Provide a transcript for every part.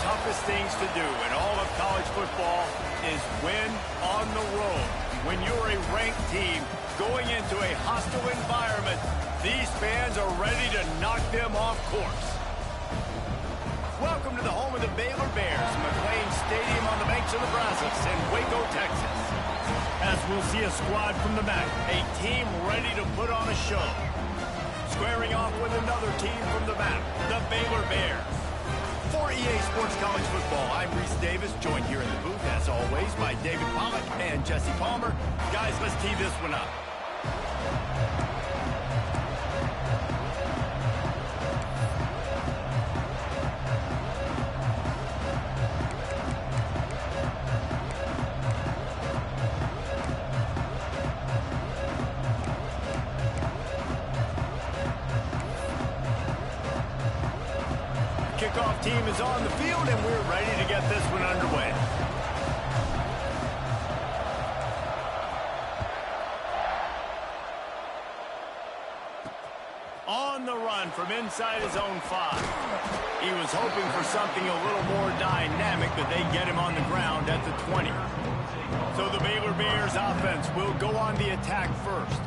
toughest things to do in all of college football is win on the road. When you're a ranked team going into a hostile environment, these fans are ready to knock them off course. Welcome to the home of the Baylor Bears, McLean Stadium on the banks of the Brazos in Waco, Texas. As we'll see a squad from the back, a team ready to put on a show. Squaring off with another team from the back, the Baylor Bears. For EA Sports College Football, I'm Reese Davis, joined here in the booth, as always, by David Pollack and Jesse Palmer. Guys, let's tee this one up. Kickoff team is on the field, and we're ready to get this one underway. On the run from inside his own 5. He was hoping for something a little more dynamic, but they get him on the ground at the 20. So the Baylor Bears offense will go on the attack first.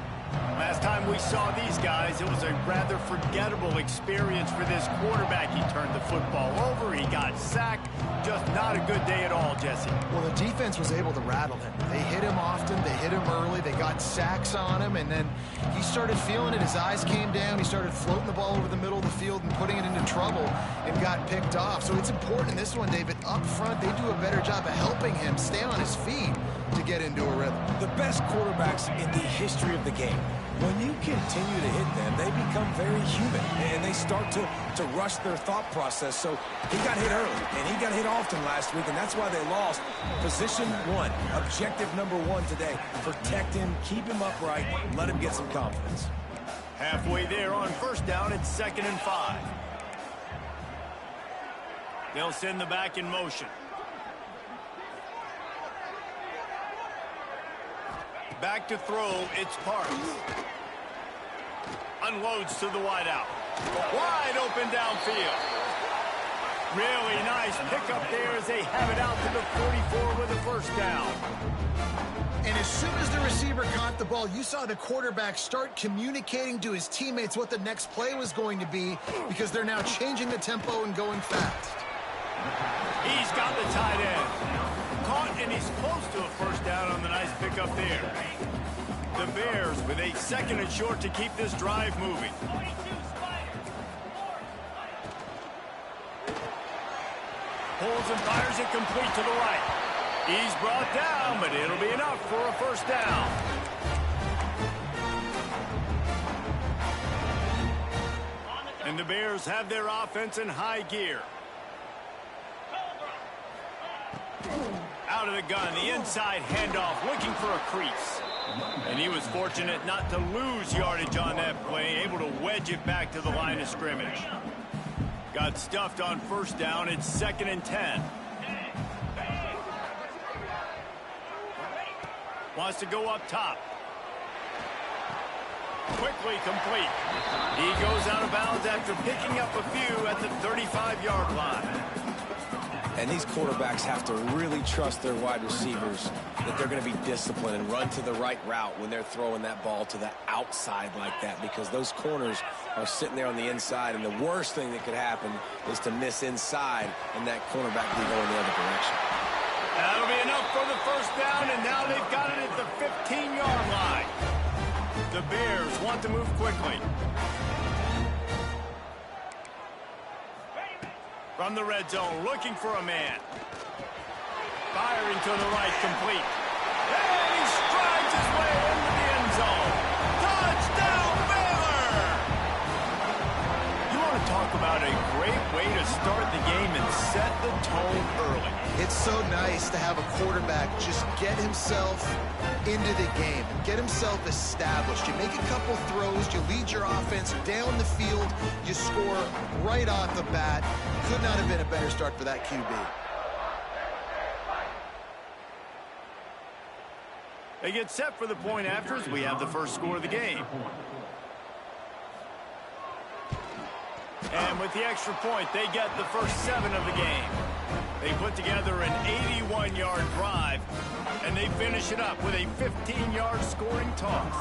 Last time we saw these guys, it was a rather forgettable experience for this quarterback. He turned the football over, he got sacked. Just not a good day at all, Jesse. Well, the defense was able to rattle him. They hit him often, they hit him early, they got sacks on him, and then he started feeling it. His eyes came down, he started floating the ball over the middle of the field and putting it into trouble and got picked off. So it's important in this one, David, up front, they do a better job of helping him stay on his feet to get into a rhythm. The best quarterbacks in the history of the game, when you continue to hit them, they become very human, and they start to rush their thought process. So he got hit early, and he got hit often last week, and that's why they lost. Position 1, objective number 1 today. Protect him, keep him upright, let him get some confidence. Halfway there on first down, it's 2nd and 5. They'll send the back in motion. Back to throw, it's Parks. Unloads to the wideout. Wide open downfield. Really nice pickup there as they have it out to the 44 with a first down. And as soon as the receiver caught the ball, you saw the quarterback start communicating to his teammates what the next play was going to be, because they're now changing the tempo and going fast. He's got the tight end. Caught, and he's close to a first down on the nice pickup there. The Bears with a 2nd and short to keep this drive moving. Pulls and fires it complete to the right. He's brought down, but it'll be enough for a first down. And the Bears have their offense in high gear. Out of the gun, the inside handoff, looking for a crease. And he was fortunate not to lose yardage on that play, able to wedge it back to the line of scrimmage. Got stuffed on first down, it's 2nd and 10. Wants to go up top. Quickly complete. He goes out of bounds after picking up a few at the 35-yard line. And these quarterbacks have to really trust their wide receivers that they're going to be disciplined and run to the right route when they're throwing that ball to the outside like that, because those corners are sitting there on the inside, and the worst thing that could happen is to miss inside and that cornerback be going the other direction. That'll be enough for the first down, and now they've got it at the 15-yard line. The Bears want to move quickly. From the red zone, looking for a man. Firing to the right, complete. And he strides his way into the end zone. Touchdown, Baylor! You want to talk about a great way to start the game and set the tone early. It's so nice to have a quarterback just get himself into the game and get himself established. You make a couple throws, you lead your offense down the field, you score right off the bat. Could not have been a better start for that QB. They get set for the point after as we have the first score of the game. And with the extra point, they get the first 7 of the game. They put together an 81-yard drive, and they finish it up with a 15-yard scoring toss.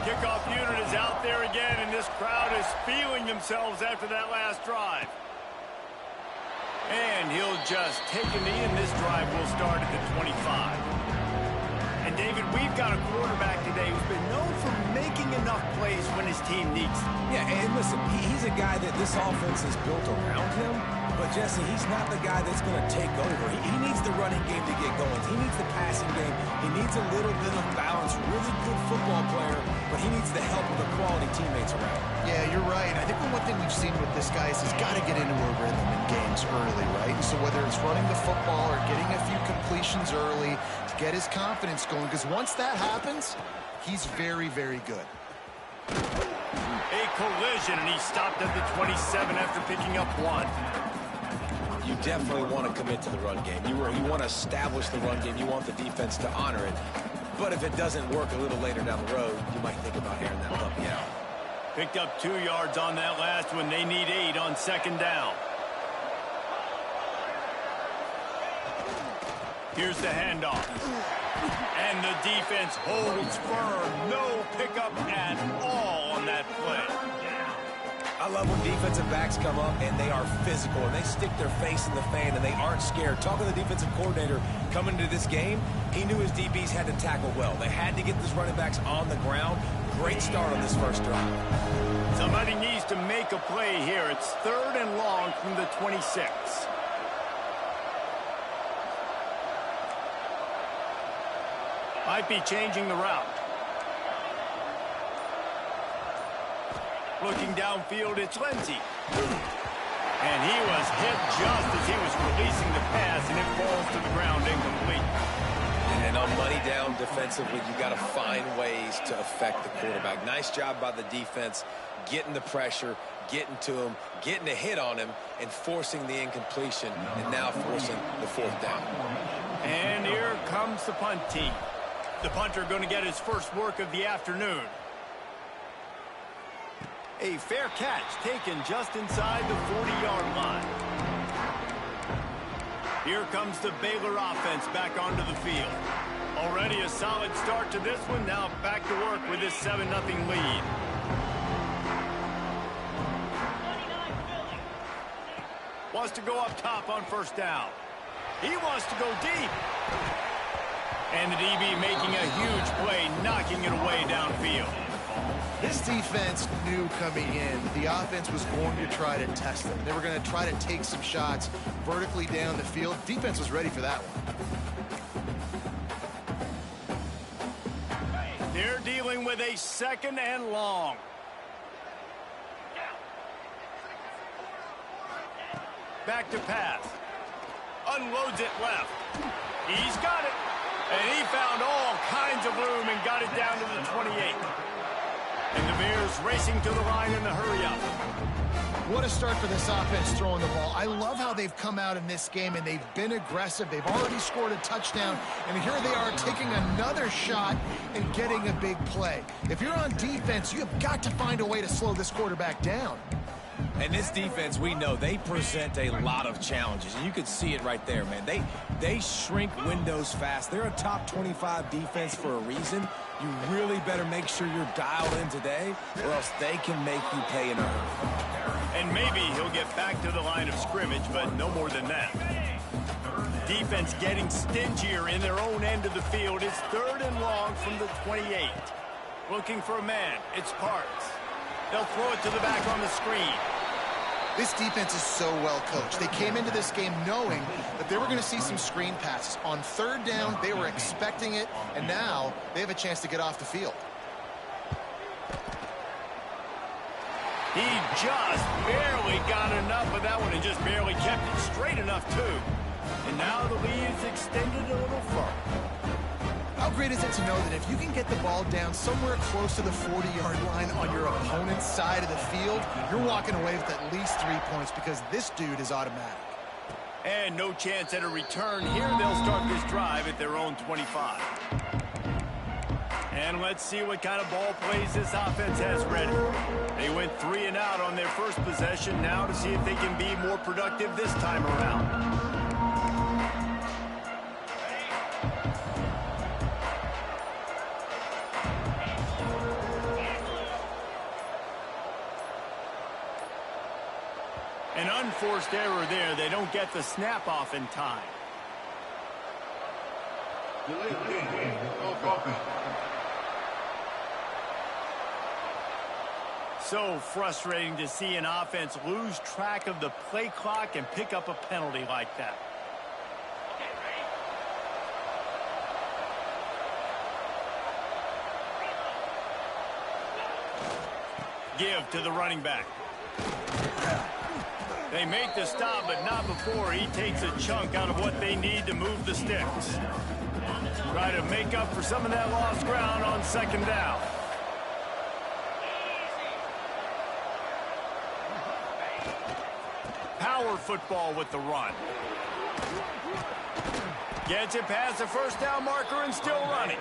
Kickoff unit is out there again, and this crowd is feeling themselves after that last drive. And he'll just take a knee, and this drive will start at the 25. And, David, we've got a quarterback today who's been known for making enough plays when his team needs them. Yeah, and listen, he's a guy that this offense is built around him. But, Jesse, he's not the guy that's going to take over. He needs the running game to get going. He needs the passing game. He needs a little bit of balance. Really good football player, but he needs the help of the quality teammates around him. Yeah, you're right. I think the one thing we've seen with this guy is he's got to get into a rhythm in games early, right? So whether it's running the football or getting a few completions early to get his confidence going, because once that happens, he's very, very good. A collision, and he stopped at the 27 after picking up one. You definitely want to commit to the run game. You want to establish the run game. You want the defense to honor it. But if it doesn't work a little later down the road, you might think about airing that puppy out. Picked up 2 yards on that last one. They need 8 on second down. Here's the handoff. And the defense holds firm. No pickup at all on that play. I love when defensive backs come up and they are physical and they stick their face in the fan and they aren't scared. Talking to the defensive coordinator coming into this game, he knew his DBs had to tackle well. They had to get these running backs on the ground. Great start on this first drive. Somebody needs to make a play here. It's 3rd and long from the 26. Might be changing the route. Looking downfield, it's Lindsey. And he was hit just as he was releasing the pass, and it falls to the ground incomplete. And on money down defensively, you got to find ways to affect the quarterback. Nice job by the defense, getting the pressure, getting to him, getting a hit on him, and forcing the incompletion, and now forcing the 4th down. And here comes the punt team. The punter going to get his first work of the afternoon. A fair catch taken just inside the 40-yard line. Here comes the Baylor offense back onto the field. Already a solid start to this one. Now back to work with this 7-0 lead. Wants to go up top on 1st down. He wants to go deep. And the DB making a huge play, knocking it away downfield. This defense knew coming in the offense was going to try to test them. They were going to try to take some shots vertically down the field. Defense was ready for that one. They're dealing with a 2nd and long. Back to pass. Unloads it left. He's got it. And he found all kinds of room and got it down to the 28. And the Bears racing to the line in the hurry-up. What a start for this offense throwing the ball. I love how they've come out in this game, and they've been aggressive. They've already scored a touchdown, and here they are taking another shot and getting a big play. If you're on defense, you have got to find a way to slow this quarterback down. And this defense, we know, they present a lot of challenges. And you can see it right there, man. They shrink windows fast. They're a top 25 defense for a reason. You really better make sure you're dialed in today, or else they can make you pay in a hurry. And maybe he'll get back to the line of scrimmage, but no more than that. Defense getting stingier in their own end of the field. It's 3rd and long from the 28. Looking for a man. It's Parks. They'll throw it to the back on the screen. This defense is so well coached. They came into this game knowing that they were going to see some screen passes. On 3rd down, they were expecting it, and now they have a chance to get off the field. He just barely got enough of that one and just barely kept it straight enough, too. And now the lead is extended a little further. How great is it to know that if you can get the ball down somewhere close to the 40-yard line on your opponent's side of the field, you're walking away with at least 3 points because this dude is automatic. And no chance at a return here. They'll start this drive at their own 25. And let's see what kind of ball plays this offense has ready. They went 3 and out on their first possession. Now to see if they can be more productive this time around. Unforced error there. They don't get the snap off in time. So frustrating to see an offense lose track of the play clock and pick up a penalty like that. Give to the running back. They make the stop, but not before he takes a chunk out of what they need to move the sticks. Try to make up for some of that lost ground on second down. Power football with the run. Gets it past the first down marker and still running.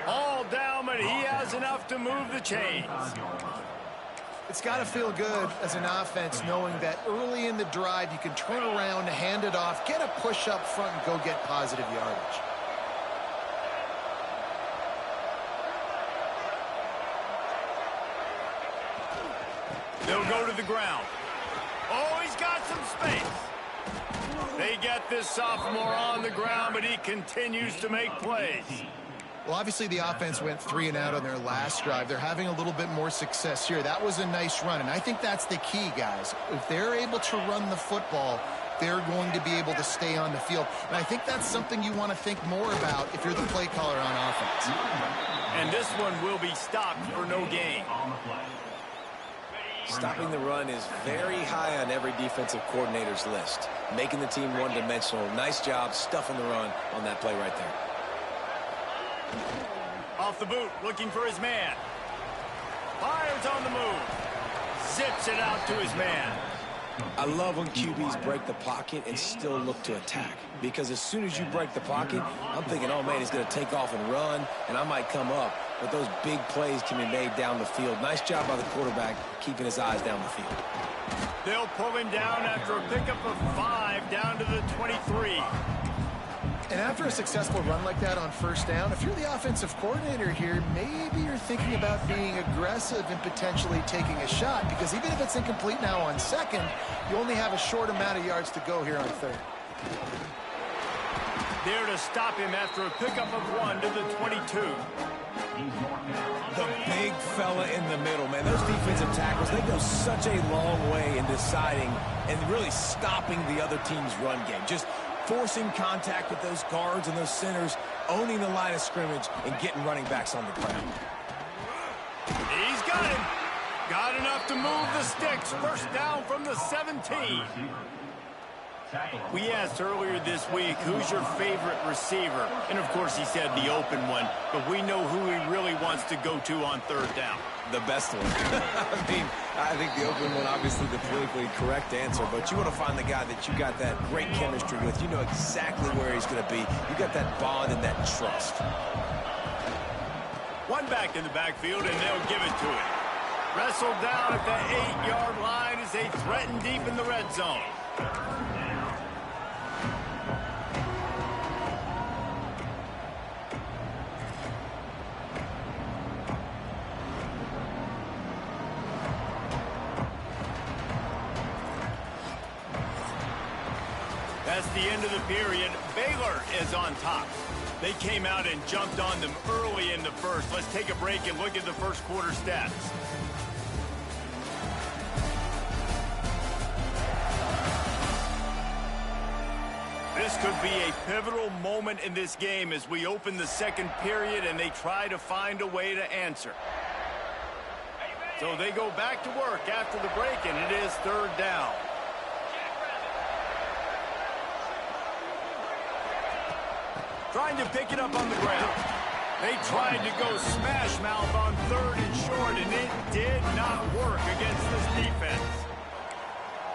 All down, but he has enough to move the chains. It's got to feel good as an offense knowing that early in the drive you can turn around, hand it off, get a push up front, and go get positive yardage. They'll go to the ground. Oh, he's got some space. They get this sophomore on the ground, but he continues to make plays. Well, obviously the offense went 3 and out on their last drive. They're having a little bit more success here. That was a nice run, and I think that's the key, guys. If they're able to run the football, they're going to be able to stay on the field. And I think that's something you want to think more about if you're the play caller on offense. And this one will be stopped for no gain. Stopping the run is very high on every defensive coordinator's list. Making the team one-dimensional. Nice job stuffing the run on that play right there. Off the boot, looking for his man. Fires on the move. Zips it out to his man. I love when QBs break the pocket and still look to attack. Because as soon as you break the pocket, I'm thinking, oh, man, he's going to take off and run, and I might come up. But those big plays can be made down the field. Nice job by the quarterback keeping his eyes down the field. They'll pull him down after a pickup of 5 down to the 23. And after a successful run like that on first down, if you're the offensive coordinator here, maybe you're thinking about being aggressive and potentially taking a shot, because even if it's incomplete now on second, you only have a short amount of yards to go here on third. There to stop him after a pickup of 1 to the 22. The big fella in the middle, man. Those defensive tackles, they go such a long way in deciding and really stopping the other team's run game. Just forcing contact with those guards and those centers, owning the line of scrimmage, and getting running backs on the ground. He's got him. Got enough to move the sticks. First down from the 17. We asked earlier this week, who's your favorite receiver? And, of course, he said the open one. But we know who he really wants to go to on third down. The best one. I think the open one, obviously the politically correct answer, but you want to find the guy that you got that great chemistry with. You know exactly where he's going to be. You got that bond and that trust. One back in the backfield, and they'll give it to him. Wrestled down at the 8-yard line as they threaten deep in the red zone. That's the end of the period. Baylor is on top. They came out and jumped on them early in the first. Let's take a break and look at the first quarter stats. This could be a pivotal moment in this game as we open the second period and they try to find a way to answer. So they go back to work after the break, and it is third down. Trying to pick it up on the ground. They tried to go smash mouth on third and short, and it did not work against this defense.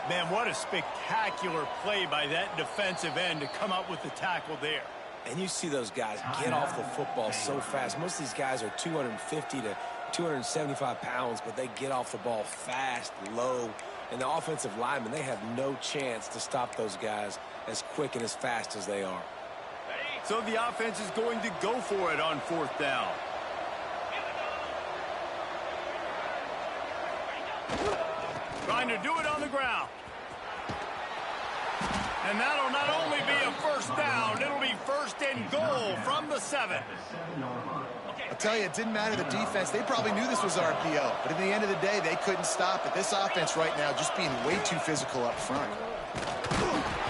Man, what a spectacular play by that defensive end to come up with the tackle there. And you see those guys get off the football so fast. Most of these guys are 250 to 275 pounds, but they get off the ball fast, low. And the offensive linemen, they have no chance to stop those guys as quick and as fast as they are. So the offense is going to go for it on fourth down. Trying to do it on the ground. And that'll not only be a first down, it'll be 1st and goal from the 7. I'll tell you, it didn't matter the defense. They probably knew this was RPO, but at the end of the day, they couldn't stop it. This offense right now just being way too physical up front.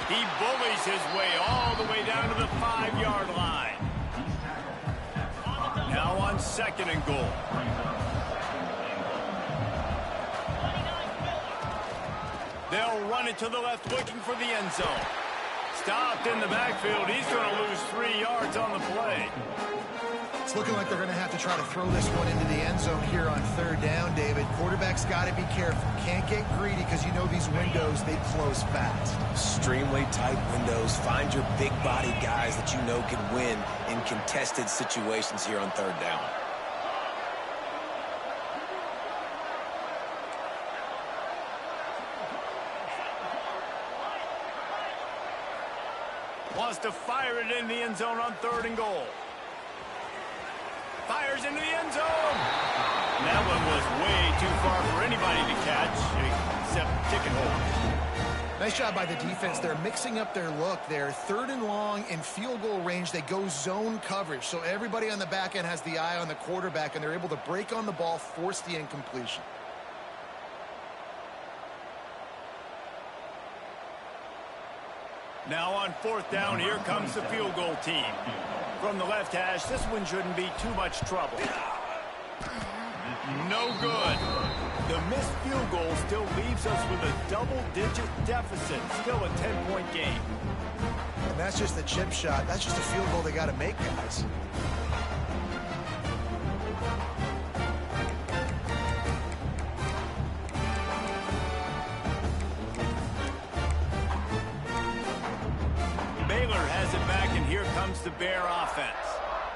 He bullies his way all the way down to the 5-yard line. Now on 2nd and goal. They'll run it to the left, looking for the end zone. Stopped in the backfield. He's going to lose 3 yards on the play. It's looking like they're going to have to try to throw this one into the end zone here on 3rd down, David. Quarterback's got to be careful. Can't get greedy because you know these windows, they close fast. Extremely tight windows. Find your big-bodied guys that you know can win in contested situations here on 3rd down. Wants to fire it in the end zone on 3rd and goal. Fires into the end zone. That one was way too far for anybody to catch, except ticket holders. Nice job by the defense. They're mixing up their look there. 3rd and long in field goal range. They go zone coverage. So everybody on the back end has the eye on the quarterback, and they're able to break on the ball, force the incompletion. Now on 4th down, here comes the field goal team. From the left hash, this one shouldn't be too much trouble. No good. The missed field goal still leaves us with a double-digit deficit. Still a 10-point game. And that's just the chip shot. That's just a field goal they got to make, guys. Baylor has it back, and here comes the Bear offense.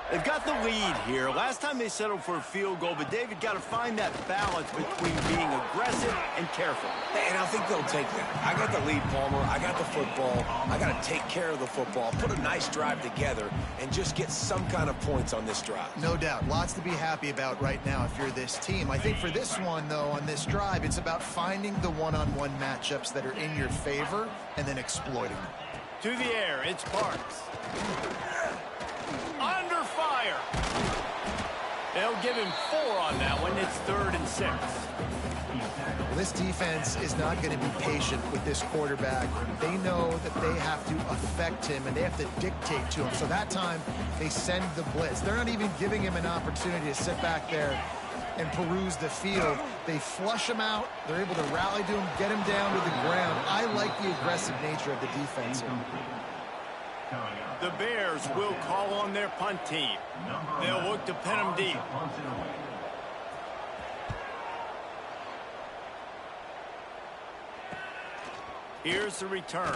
They've got the lead here. Last time they settled for a field goal, but David got to find that balance between being aggressive and careful. And I think they'll take that. I got the lead, Palmer. I got the football. I got to take care of the football, put a nice drive together, and just get some kind of points on this drive. No doubt. Lots to be happy about right now if you're this team. I think for this one, though, on this drive, it's about finding the one-on-one matchups that are in your favor and then exploiting them. To the air, it's Parks. Under fire. They'll give him 4 on that one. It's 3rd and 6. Well, this defense is not going to be patient with this quarterback. They know that they have to affect him, and they have to dictate to him. So that time, they send the blitz. They're not even giving him an opportunity to sit back there and peruse the field. They flush him out. They're able to rally to him, get him down to the ground. I like the aggressive nature of the defense here. The Bears will call on their punt team. They'll look to pin him deep. Here's the return.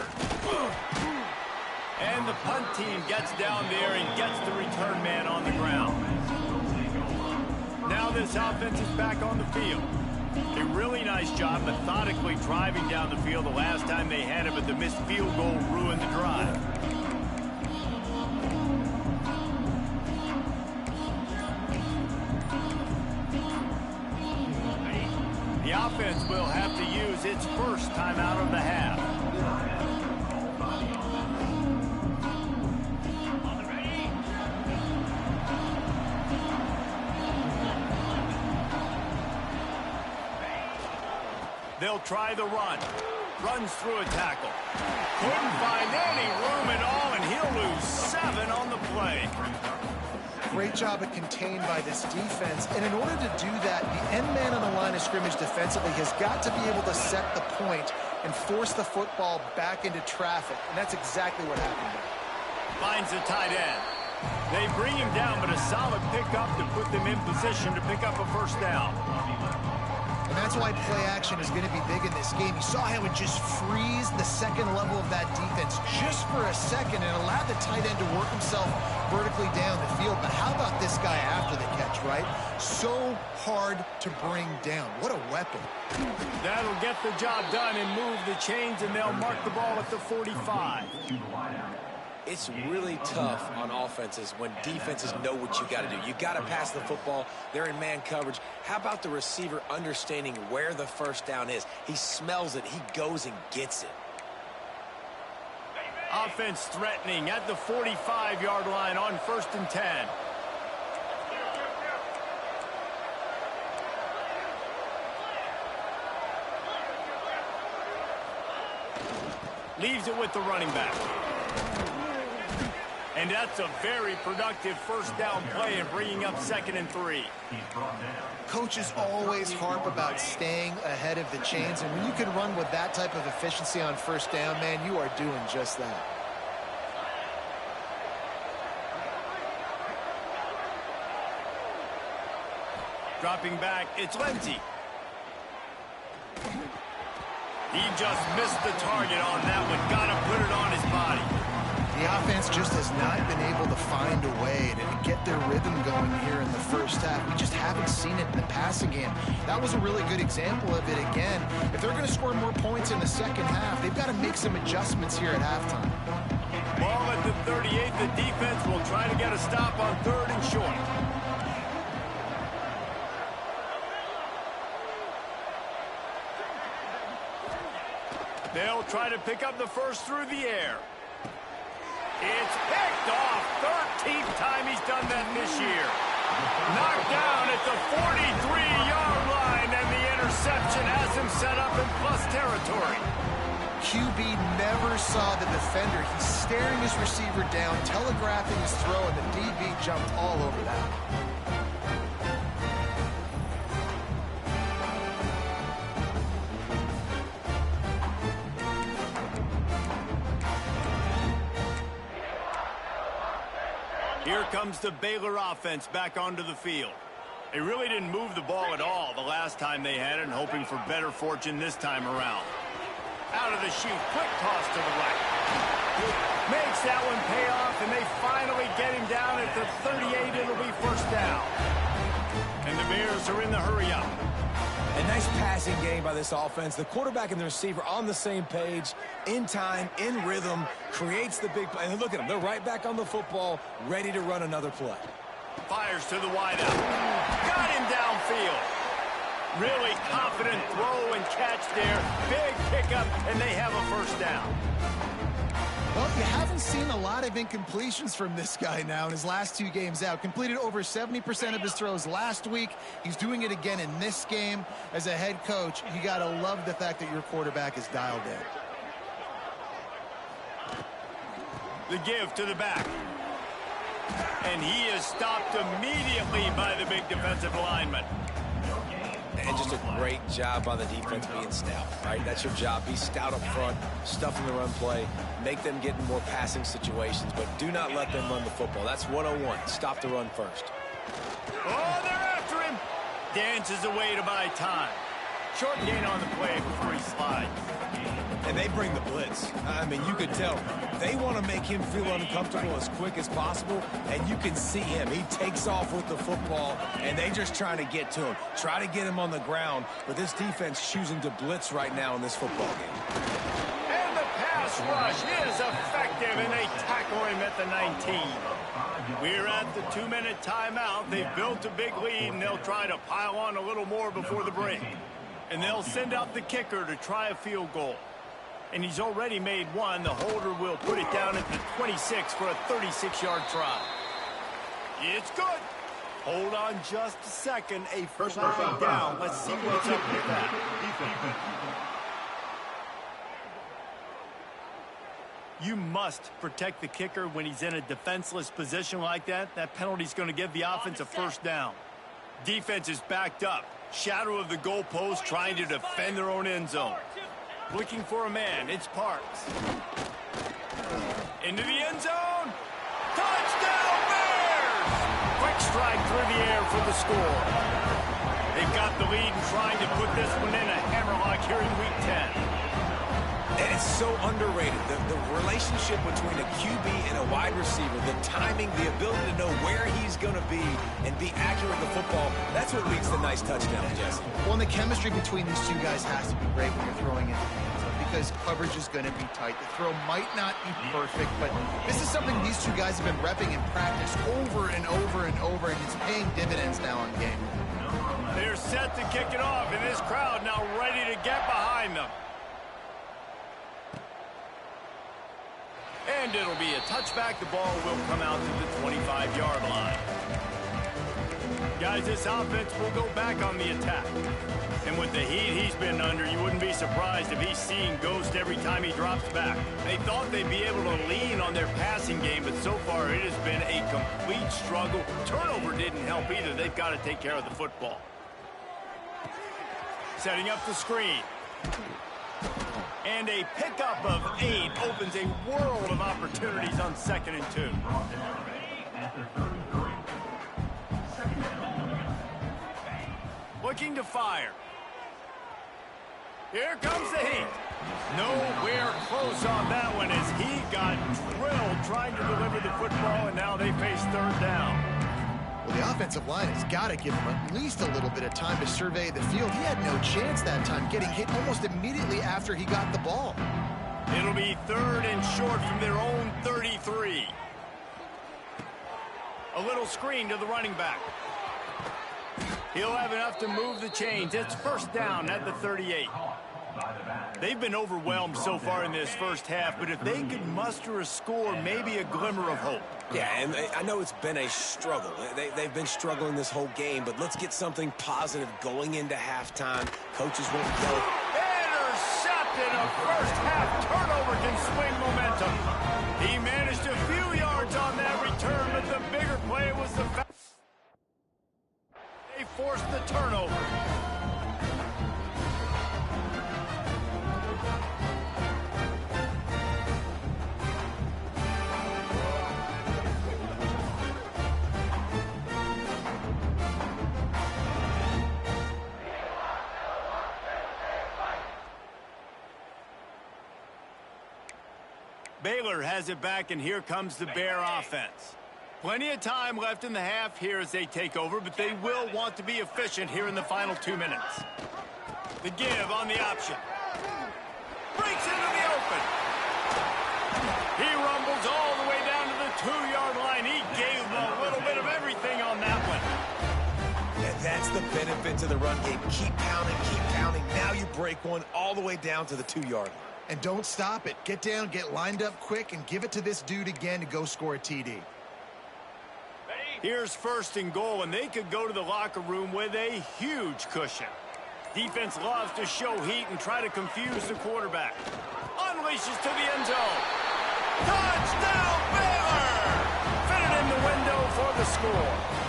And the punt team gets down there and gets the return man on the ground. Now this offense is back on the field. A really nice job methodically driving down the field the last time they had it, but the missed field goal ruined the drive. The offense will have to use its first timeout of the half. They'll try the run. Runs through a tackle. Couldn't find any room at all, and he'll lose 7 on the play. Great job at contained by this defense. And in order to do that, the end man on the line of scrimmage defensively has got to be able to set the point and force the football back into traffic. And that's exactly what happened there. Finds the tight end. They bring him down, but a solid pickup to put them in position to pick up a first down. And that's why play action is going to be big in this game. You saw how it just freeze the second level of that defense just for a second and allowed the tight end to work himself vertically down the field. But how about this guy after the catch, right? So hard to bring down. What a weapon. That'll get the job done and move the chains, and they'll mark the ball at the 45. It's really tough on offenses when defenses know what you got to do. You got to pass the football. They're in man coverage. How about the receiver understanding where the first down is? He smells it. He goes and gets it. Offense threatening at the 45-yard line on 1st and 10. Leaves it with the running back. And that's a very productive first down play and bringing up 2nd and 3. Coaches always harp about staying ahead of the chains, and when you can run with that type of efficiency on first down, man, you are doing just that. Dropping back, it's Lindsey. He just missed the target on that one. Got to put it on his body. The offense just has not been able to find a way to get their rhythm going here in the first half. We just haven't seen it in the passing game. That was a really good example of it again. If they're going to score more points in the second half, they've got to make some adjustments here at halftime. Ball at the 38. The defense will try to get a stop on 3rd and short. They'll try to pick up the first through the air. It's picked off. 13th time he's done that this year. Knocked down at the 43-yard line, and the interception has him set up in plus territory. QB never saw the defender. He's staring his receiver down, telegraphing his throw, and the DB jumped all over that. Here comes the Baylor offense back onto the field. They really didn't move the ball at all the last time they had it, and hoping for better fortune this time around. Out of the chute, quick toss to the right. Makes that one pay off, and they finally get him down at the 38. It'll be first down. And the Bears are in the hurry-up. A nice passing game by this offense. The quarterback and the receiver on the same page, in time, in rhythm, creates the big play. And look at them. They're right back on the football, ready to run another play. Fires to the wideout. Got him downfield. Really confident throw and catch there. Big pickup, and they have a first down. Well, you haven't seen a lot of incompletions from this guy now in his last 2 games out. Completed over 70% of his throws last week. He's doing it again in this game. As a head coach, you got to love the fact that your quarterback is dialed in. The give to the back. And he is stopped immediately by the big defensive lineman. And just a great job by the defense being stout, right? That's your job. Be stout up front, stuff in the run play, make them get in more passing situations, but do not let them run the football. That's 101. Stop the run first. Oh, they're after him. Dances away to buy time. Short gain on the play before he slides. And they bring the blitz. I mean, you could tell. They want to make him feel uncomfortable as quick as possible, and you can see him. He takes off with the football, and they just trying to get to him. Try to get him on the ground, but this defense choosing to blitz right now in this football game. And the pass rush is effective, and they tackle him at the 19. We're at the 2-minute timeout. They've built a big lead, and they'll try to pile on a little more before the break. And they'll send out the kicker to try a field goal. And he's already made one. The holder will put it down at the 26 for a 36-yard try. It's good. Hold on just a second. A first down. Let's see what's up with that. You must protect the kicker when he's in a defenseless position like that. That penalty's going to give the offense a first down. Defense is backed up. Shadow of the goalpost, trying to defend their own end zone. Looking for a man. It's Parks. Into the end zone. Touchdown, Bears! Quick strike through the air for the score. They got the lead and trying to put this one in a hammerlock here in Week 10. And it's so underrated. The relationship between a QB and a wide receiver, the timing, the ability to know where he's going to be and be accurate with the football, that's what leads to nice touchdowns, Jesse. Well, and the chemistry between these two guys has to be great when you're throwing it because coverage is going to be tight. The throw might not be perfect, but this is something these two guys have been repping in practice over and over and over, and it's paying dividends now in game. They're set to kick it off, and this crowd now ready to get behind them. And it'll be a touchback. The ball will come out to the 25-yard line. Guys, this offense will go back on the attack. And with the heat he's been under, you wouldn't be surprised if he's seeing ghost every time he drops back. They thought they'd be able to lean on their passing game, but so far it has been a complete struggle. Turnover didn't help either. They've got to take care of the football. Setting up the screen. And a pickup of 8 opens a world of opportunities on 2nd and 2. Looking to fire. Here comes the heat. Nowhere close on that one as he got drilled trying to deliver the football, and now they face 3rd down. Well, the offensive line has got to give him at least a little bit of time to survey the field. He had no chance that time, getting hit almost immediately after he got the ball. It'll be 3rd and short from their own 33. A little screen to the running back. He'll have enough to move the chains. It's 1st down at the 38. They've been overwhelmed so far in this first half, but if they could muster a score, maybe a glimmer of hope. Yeah, and I know it's been a struggle. They've been struggling this whole game, but let's get something positive going into halftime. Coaches won't yell. Intercepted! A first-half turnover can swing momentum. He managed a few yards on that return, but the bigger play was the fact they forced the turnover. Baylor has it back, and here comes the Bear offense. Plenty of time left in the half here as they take over, but they will want to be efficient here in the final 2 minutes. The give on the option. Breaks into the open. He rumbles all the way down to the 2-yard line. He gave them a little bit of everything on that one. And that's the benefit to the run game. Keep pounding, keep pounding. Now you break one all the way down to the 2-yard line. And don't stop it. Get down, get lined up quick, and give it to this dude again to go score a TD. Here's 1st and goal, and they could go to the locker room with a huge cushion. Defense loves to show heat and try to confuse the quarterback. Unleashes to the end zone. Touchdown, Baylor! Fitted in the window for the score.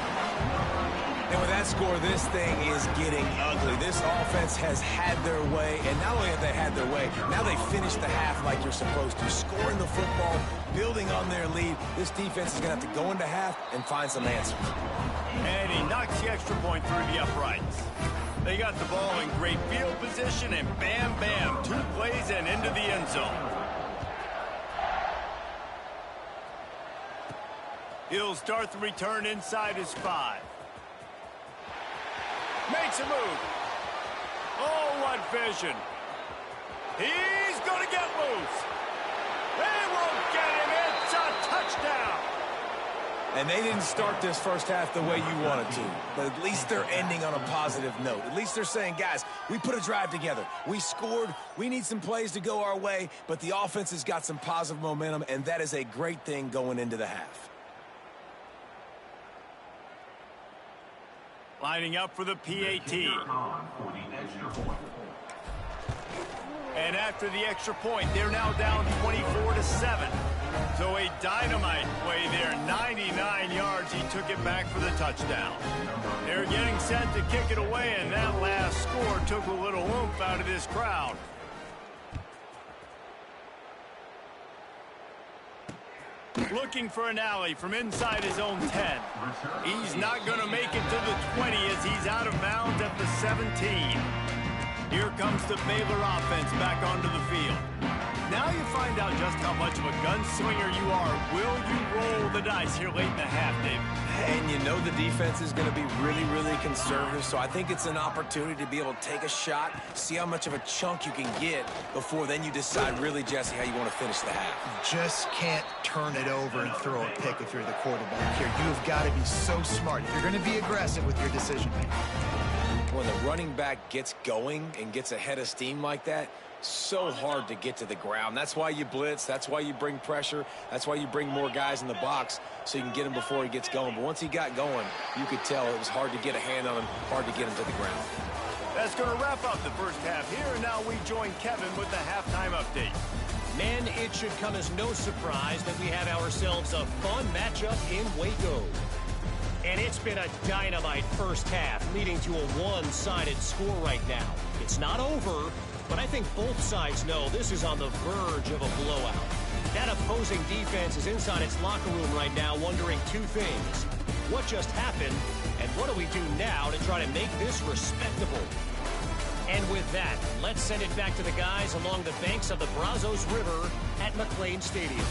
And with that score, this thing is getting ugly. This offense has had their way, and not only have they had their way, now they finished the half like you're supposed to, scoring the football, building on their lead. This defense is going to have to go into half and find some answers. And he knocks the extra point through the uprights. They got the ball in great field position, and bam, bam, 2 plays and into the end zone. He'll start the return inside his 5. Makes a move. Oh, what vision. He's going to get loose. They won't get him. It's a touchdown. And they didn't start this first half the way you wanted to. But at least they're ending on a positive note. At least they're saying, guys, we put a drive together. We scored. We need some plays to go our way. But the offense has got some positive momentum, and that is a great thing going into the half. Lining up for the PAT. And after the extra point, they're now down 24-7. So a dynamite play there, 99 yards. He took it back for the touchdown. They're getting set to kick it away, and that last score took a little oomph out of this crowd. Looking for an alley from inside his own 10. He's not going to make it to the 20 as he's out of bounds at the 17. Here comes the Baylor offense back onto the field. Now you find out just how much of a gunslinger you are. Will you roll the dice here late in the half, Dave? And you know the defense is going to be really, really conservative, so I think it's an opportunity to be able to take a shot, see how much of a chunk you can get before then you decide really, Jesse, how you want to finish the half. You just can't turn it over and throw a pick if you're the quarterback here. You have got to be so smart if you're going to be aggressive with your decision-making. When the running back gets going and gets ahead of steam like that, so hard to get to the ground. That's why you blitz. That's why you bring pressure. That's why you bring more guys in the box so you can get him before he gets going. But once he got going, you could tell it was hard to get a hand on him, hard to get him to the ground. That's going to wrap up the first half here, and now we join Kevin with the halftime update. Men, it should come as no surprise that we have ourselves a fun matchup in Waco. And it's been a dynamite first half, leading to a one-sided score right now. It's not over, but I think both sides know this is on the verge of a blowout. That opposing defense is inside its locker room right now wondering two things. What just happened, and what do we do now to try to make this respectable? And with that, let's send it back to the guys along the banks of the Brazos River at McLean Stadium.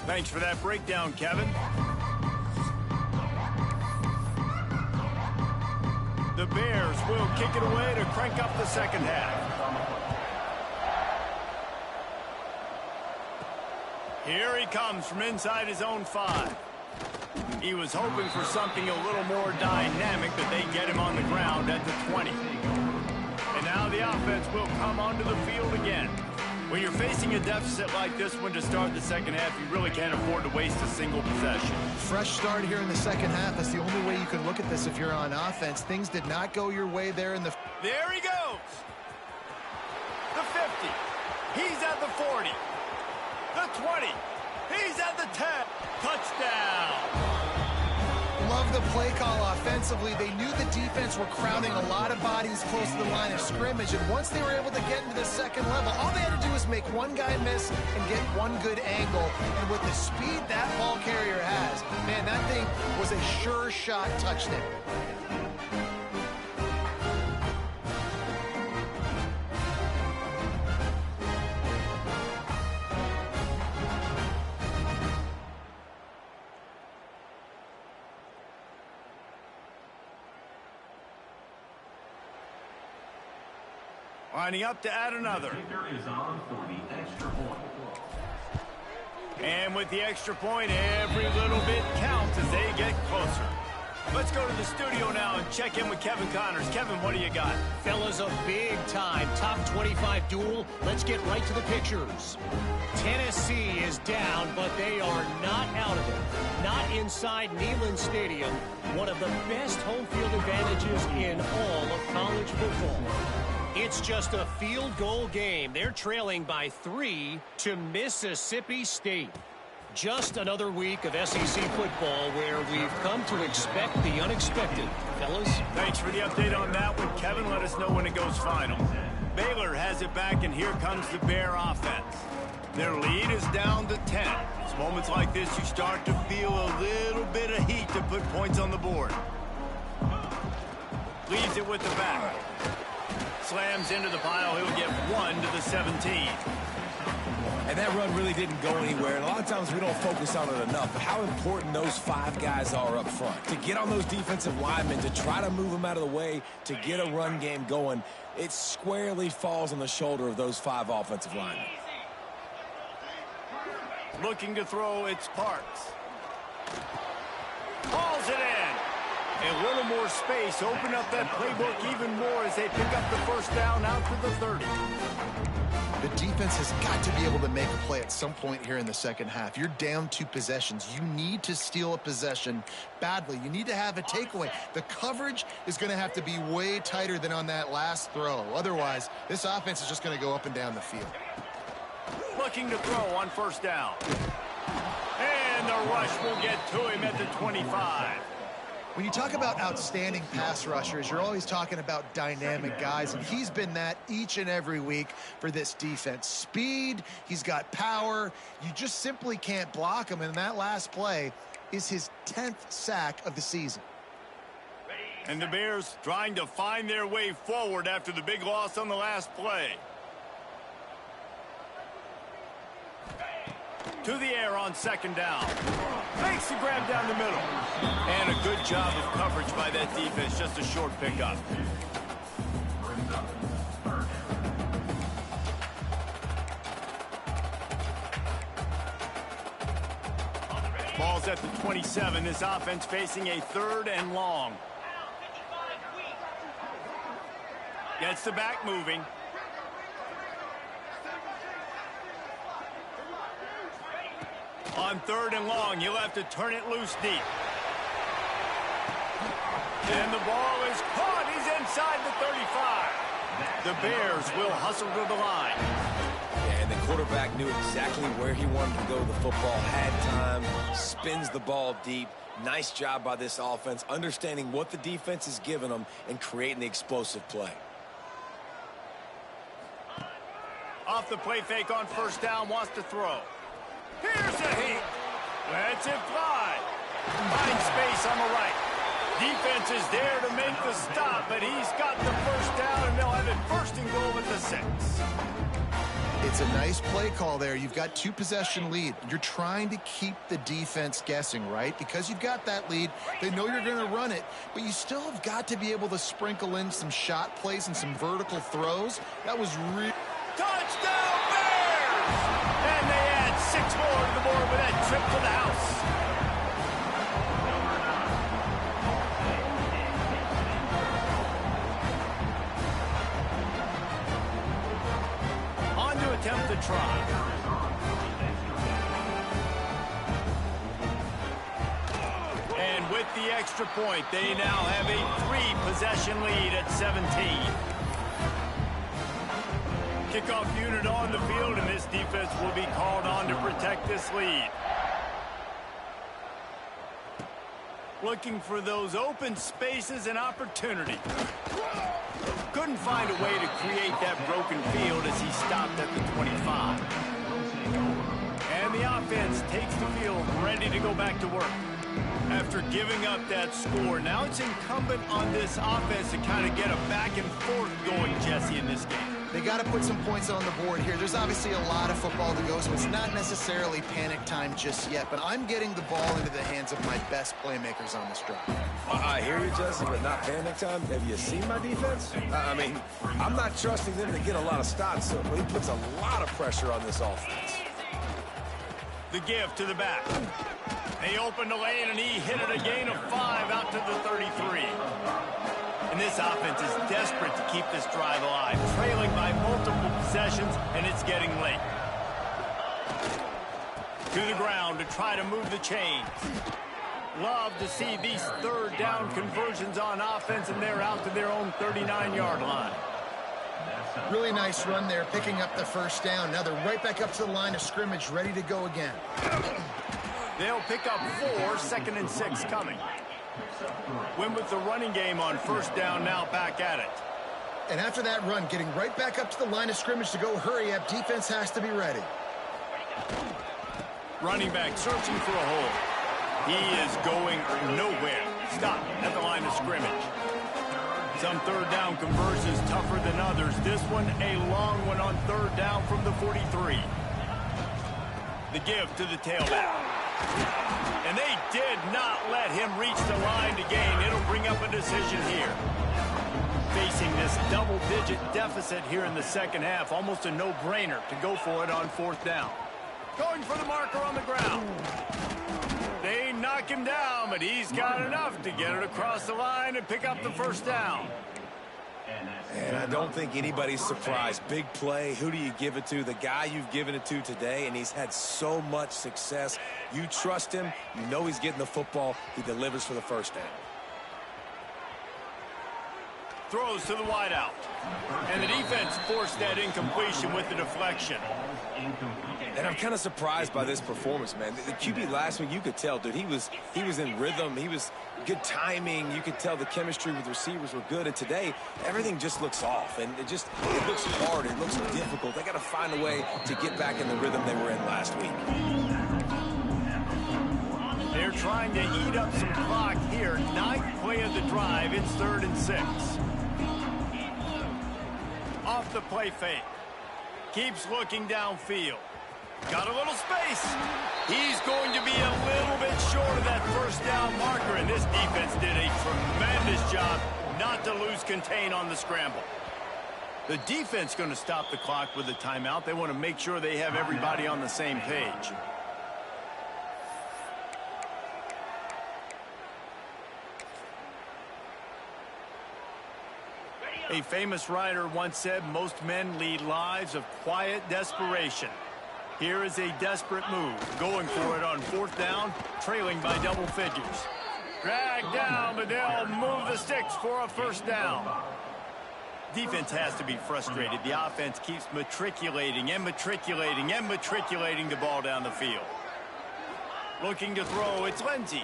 Thanks for that breakdown, Kevin. The Bears will kick it away to crank up the second half. Here he comes from inside his own 5. He was hoping for something a little more dynamic, that they get him on the ground at the 20. And now the offense will come onto the field again. When you're facing a deficit like this one to start the second half, you really can't afford to waste a single possession. Fresh start here in the second half. That's the only way you can look at this if you're on offense. Things did not go your way there in the... There he goes! The 50. He's at the 40. The 20. He's at the 10. Touchdown! Love the play call offensively. They knew the defense were crowding a lot of bodies close to the line of scrimmage, and once they were able to get into the second level, all they had to do was make one guy miss and get one good angle. And with the speed that ball carrier has, man, that thing was a sure shot touchdown. Lining up to add another. And with the extra point, every little bit counts as they get closer. Let's go to the studio now and check in with Kevin Connors. Kevin, what do you got? Fellas, a big-time top 25 duel. Let's get right to the pictures. Tennessee is down, but they are not out of it. Not inside Neyland Stadium, one of the best home field advantages in all of college football. It's just a field goal game. They're trailing by 3 to Mississippi State. Just another week of SEC football where we've come to expect the unexpected. Fellas? Thanks for the update on that one, Kevin. Let us know when it goes final. Baylor has it back, and here comes the Bear offense. Their lead is down to 10. It's moments like this you start to feel a little bit of heat to put points on the board. Leaves it with the back. Slams into the pile. He'll get 1 to the 17. And that run really didn't go anywhere. And a lot of times we don't focus on it enough. But how important those 5 guys are up front. To get on those defensive linemen, to try to move them out of the way, to get a run game going, it squarely falls on the shoulder of those 5 offensive linemen. Looking to throw, it's Parks. Hauls it in. A little more space, open up that playbook even more as they pick up the first down out to the 30. The defense has got to be able to make a play at some point here in the second half. You're down 2 possessions. You need to steal a possession badly. You need to have a takeaway. The coverage is going to have to be way tighter than on that last throw. Otherwise, this offense is just going to go up and down the field. Looking to throw on first down. And the rush will get to him at the 25. When you talk about outstanding pass rushers, you're always talking about dynamic guys, and he's been that each and every week for this defense. Speed, he's got power. You just simply can't block him, and that last play is his 10th sack of the season. And the Bears trying to find their way forward after the big loss on the last play. To the air on second down. Makes the grab down the middle. And a good job of coverage by that defense. Just a short pickup. Ball's at the 27. This offense facing a 3rd and long. Gets the back moving. On 3rd and long, he'll have to turn it loose deep. And the ball is caught. He's inside the 35. The Bears will hustle to the line. And the quarterback knew exactly where he wanted to go. The football had time, spins the ball deep. Nice job by this offense, understanding what the defense is giving them and creating the explosive play. Off the play fake on 1st down, wants to throw. Here's a heat. Lets it fly. Finds space on the right. Defense is there to make the stop, but he's got the 1st down, and they'll have it 1st and goal at the 6. It's a nice play call there. You've got 2-possession lead. You're trying to keep the defense guessing, right? Because you've got that lead, they know you're going to run it, but you still have got to be able to sprinkle in some shot plays and some vertical throws. That was really... Touchdown, Bears! And they add 6 more to the board with that trip to the house. Attempt to try. And with the extra point, they now have a 3-possession lead at 17. Kickoff unit on the field, and this defense will be called on to protect this lead. Looking for those open spaces and opportunity. Couldn't find a way to create that broken field as he stopped at the 25. And the offense takes the field ready to go back to work. After giving up that score, now it's incumbent on this offense to kind of get a back and forth going, Jesse, in this game. They got to put some points on the board here. There's obviously a lot of football to go, so it's not necessarily panic time just yet, but I'm getting the ball into the hands of my best playmakers on this drive. I hear you, Jesse, but not panic time. Have you seen my defense? I mean, I'm not trusting them to get a lot of stops, so he puts a lot of pressure on this offense. The give to the back. They opened the lane, and he hit it a gain of 5 out to the 33. And this offense is desperate to keep this drive alive, trailing by multiple possessions, and it's getting late. To the ground to try to move the chains. Love to see these 3rd down conversions on offense, and they're out to their own 39-yard line. Really nice run there, picking up the 1st down. Now they're right back up to the line of scrimmage, ready to go again. They'll pick up 4, 2nd and 6 coming. Win with the running game on 1st down, now back at it. And after that run, getting right back up to the line of scrimmage to go hurry up, defense has to be ready. Running back searching for a hole. He is going nowhere. Stop at the line of scrimmage. Some 3rd down conversions tougher than others. This one a long one on 3rd down from the 43. The give to the tailback. And they did not let him reach the line to gain. It'll bring up a decision here. Facing this double-digit deficit here in the 2nd half, almost a no-brainer to go for it on 4th down. Going for the marker on the ground. They knock him down, but he's got enough to get it across the line and pick up the 1st down. And I don't think anybody's surprised. Big play. Who do you give it to? The guy you've given it to today, and he's had so much success. You trust him. You know he's getting the football. He delivers for the 1st down. Throws to the wideout. And the defense forced that incompletion with the deflection. And I'm kind of surprised by this performance, man. The QB last week, you could tell, dude, he was in rhythm. He was good timing. You could tell the chemistry with receivers were good. And today, everything just looks off. And it looks hard. It looks difficult. They got to find a way to get back in the rhythm they were in last week. They're trying to eat up some clock here. 9th play of the drive. It's 3rd and 6. Off the play fake. Keeps looking downfield. Got a little space. He's going to be a little bit short of that 1st down marker, and this defense did a tremendous job not to lose contain on the scramble. The defense going to stop the clock with a timeout. They want to make sure they have everybody on the same page. A famous writer once said, most men lead lives of quiet desperation. Here is a desperate move, going for it on 4th down, trailing by double figures. Drag down, but they'll move the sticks for a 1st down. Defense has to be frustrated. The offense keeps matriculating and matriculating and matriculating the ball down the field. Looking to throw, it's Lindsey.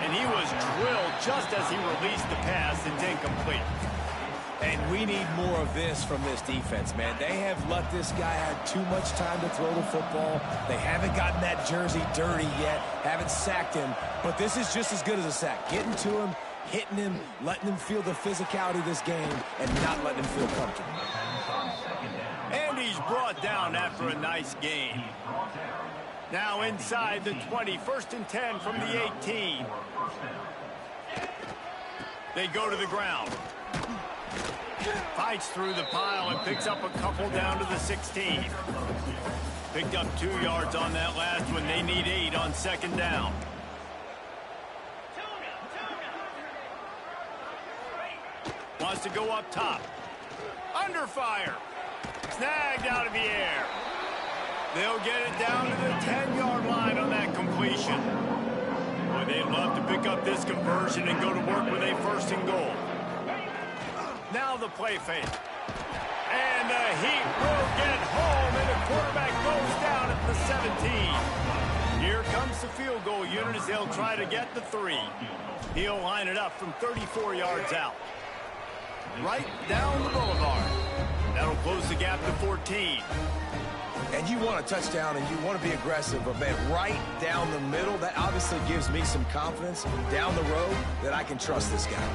And he was drilled just as he released the pass. It's incomplete. And we need more of this from this defense, man. They have let this guy have too much time to throw the football. They haven't gotten that jersey dirty yet, haven't sacked him. But this is just as good as a sack. Getting to him, hitting him, letting him feel the physicality of this game, and not letting him feel comfortable. And he's brought down after a nice gain. Now inside the 20, 1st and 10 from the 18. They go to the ground. Fights through the pile and picks up a couple down to the 16. Picked up 2 yards on that last one. They need 8 on 2nd down. Wants to go up top. Under fire. Snagged out of the air. They'll get it down to the 10-yard line on that completion. Boy, they'd love to pick up this conversion and go to work with a 1st and goal. Now the play fake. And the Heat will get home, and the quarterback goes down at the 17. Here comes the field goal unit as they'll try to get the 3. He'll line it up from 34 yards out. Right down the boulevard. That'll close the gap to 14. And you want a touchdown and you want to be aggressive, but man, right down the middle, that obviously gives me some confidence down the road that I can trust this guy.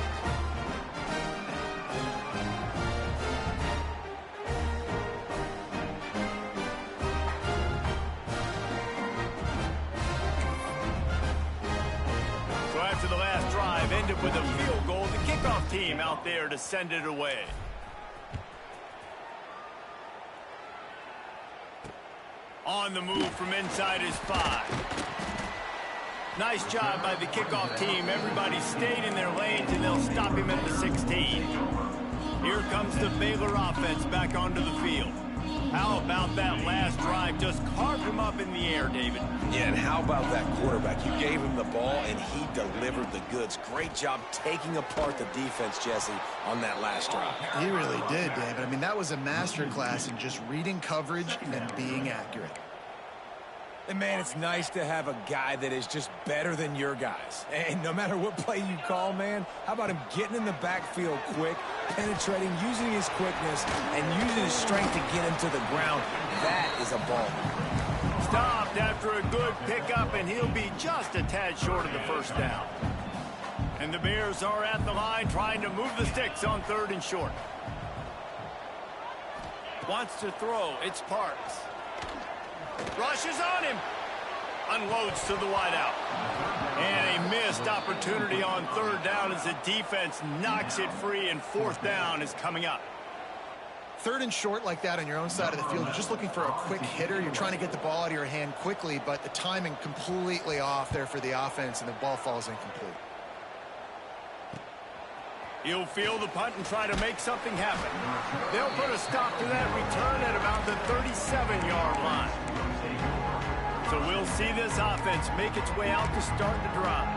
So after the last drive ended with a field goal, the kickoff team out there to send it away. On the move from inside his 5. Nice job by the kickoff team. Everybody stayed in their lanes, and they'll stop him at the 16. Here comes the Baylor offense back onto the field. How about that last drive? Just carved him up in the air, David. Yeah, and how about that quarterback? You gave him the ball, and he delivered the goods. Great job taking apart the defense, Jesse, on that last drive. He really did, David. I mean, that was a masterclass in just reading coverage and being accurate. And, man, it's nice to have a guy that is just better than your guys. And no matter what play you call, man, how about him getting in the backfield quick, penetrating, using his quickness, and using his strength to get him to the ground? That is a ball. Stopped after a good pickup, and he'll be just a tad short of the 1st down. And the Bears are at the line trying to move the sticks on 3rd and short. Wants to throw. It's Parks. Rushes on him. Unloads to the wideout. And a missed opportunity on 3rd down as the defense knocks it free, and 4th down is coming up. 3rd and short like that on your own side of the field, you're just looking for a quick hitter. You're trying to get the ball out of your hand quickly, but the timing completely off there for the offense, and the ball falls incomplete. He'll field the punt and try to make something happen. They'll put a stop to that return at about the 37-yard line. So we'll see this offense make its way out to start the drive.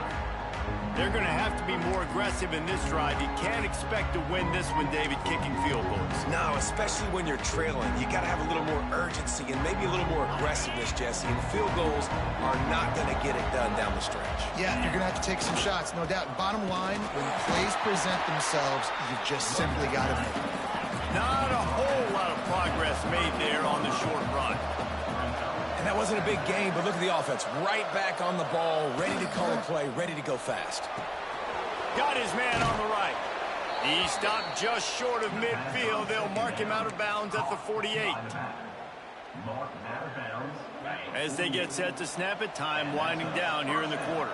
They're going to have to be more aggressive in this drive. You can't expect to win this one, David, kicking field goals. No, especially when you're trailing. You got to have a little more urgency and maybe a little more aggressiveness, Jesse. And field goals are not going to get it done down the stretch. Yeah, you're going to have to take some shots, no doubt. Bottom line, when plays present themselves, you've just simply got to make them. Not a whole lot of progress made there on the short run. And that wasn't a big game, but look at the offense. Right back on the ball, ready to call a play, ready to go fast. Got his man on the right. He stopped just short of midfield. They'll mark him out of bounds at the 48. As they get set to snap it, time winding down here in the quarter.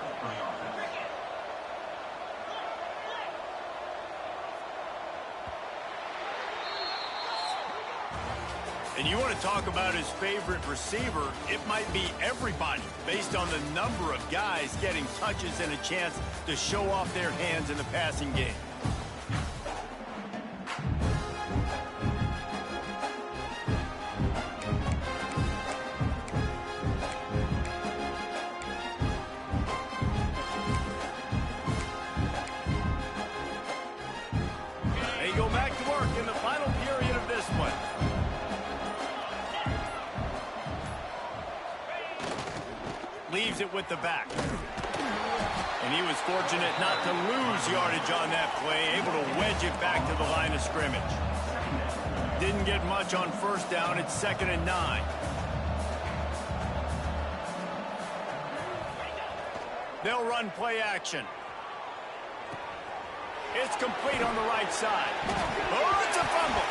And you want to talk about his favorite receiver, it might be everybody based on the number of guys getting touches and a chance to show off their hands in the passing game. They go back to work in the final period of this one. Leaves it with the back. And he was fortunate not to lose yardage on that play, able to wedge it back to the line of scrimmage. Didn't get much on first down. It's 2nd and 9. They'll run play action. It's complete on the right side. Oh, it's a fumble.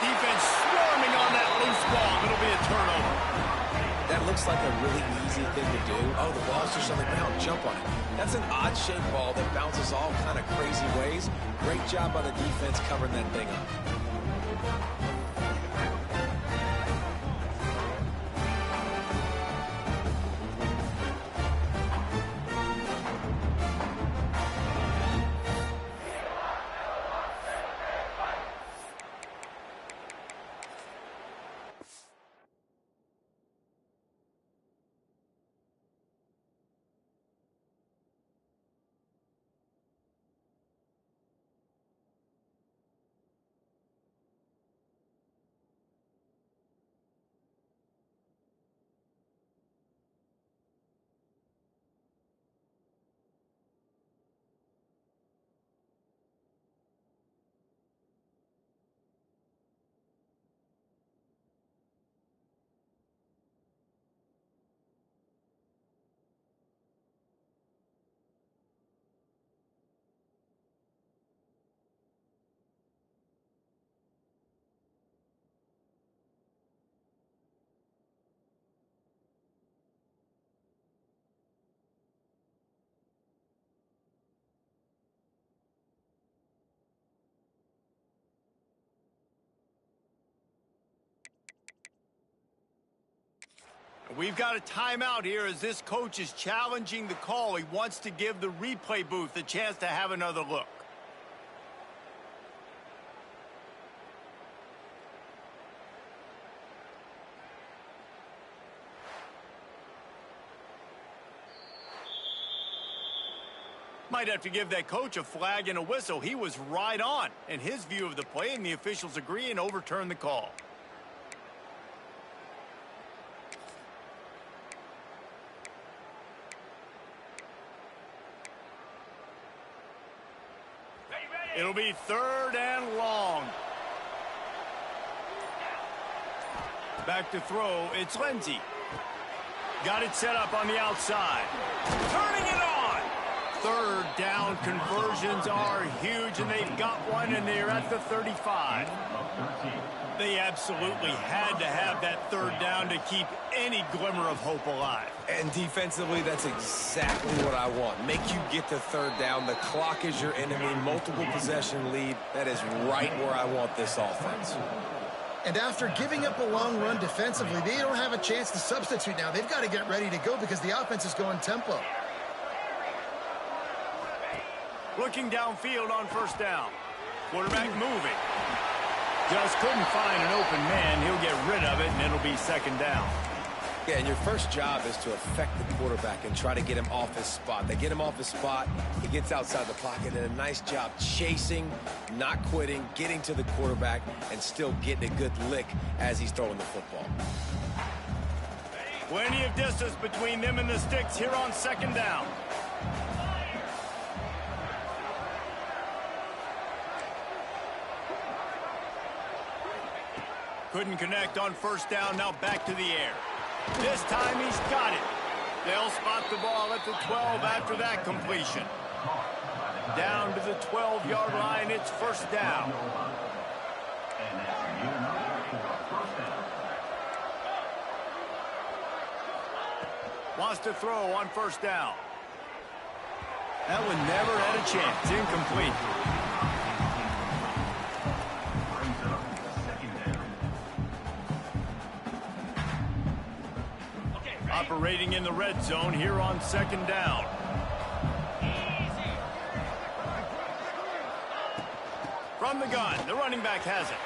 Defense swarming on that loose ball. It'll be a turnover. That looks like a really easy thing to do. Oh, the ball's just on the ground. Jump on it. That's an odd-shaped ball that bounces all kind of crazy ways. Great job by the defense covering that thing up. We've got a timeout here as this coach is challenging the call. He wants to give the replay booth a chance to have another look. Might have to give that coach a flag and a whistle. He was right on in his view of the play, and the officials agree and overturn the call. It'll be 3rd and long. Back to throw, it's Lindsey. Got it set up on the outside. Turning it on! 3rd down conversions are huge, and they've got one, and they're at the 35. They absolutely had to have that 3rd down to keep any glimmer of hope alive. And defensively, that's exactly what I want. Make you get the 3rd down. The clock is your enemy. Multiple possession lead. That is right where I want this offense. And after giving up a long run defensively, they don't have a chance to substitute now. They've got to get ready to go because the offense is going tempo. Looking downfield on 1st down. Quarterback moving. Just couldn't find an open man. He'll get rid of it, and it'll be 2nd down. Yeah, and your first job is to affect the quarterback and try to get him off his spot. They get him off his spot, he gets outside the pocket, and a nice job chasing, not quitting, getting to the quarterback, and still getting a good lick as he's throwing the football. Plenty of distance between them and the sticks here on 2nd down. Couldn't connect on 1st down, now back to the air. This time he's got it. They'll spot the ball at the 12 after that completion. Down to the 12-yard line, it's 1st down. Wants to throw on 1st down. That one never had a chance. Incomplete. Operating in the red zone here on 2nd down. From the gun, the running back has it.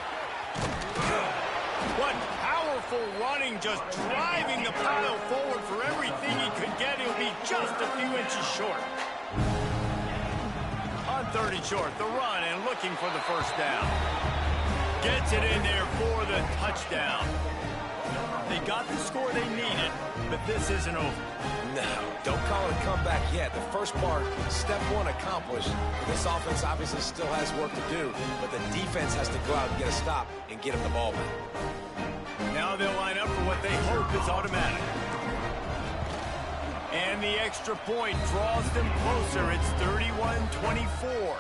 What powerful running, just driving the pile forward for everything he could get. He'll be just a few inches short. On 3rd and short, the run and looking for the 1st down. Gets it in there for the touchdown. They got the score they needed, but this isn't over. No, don't call it a comeback yet. The first part, step one accomplished. This offense obviously still has work to do, but the defense has to go out and get a stop and get them the ball back. Now they'll line up for what they hope is automatic. And the extra point draws them closer. It's 31-24.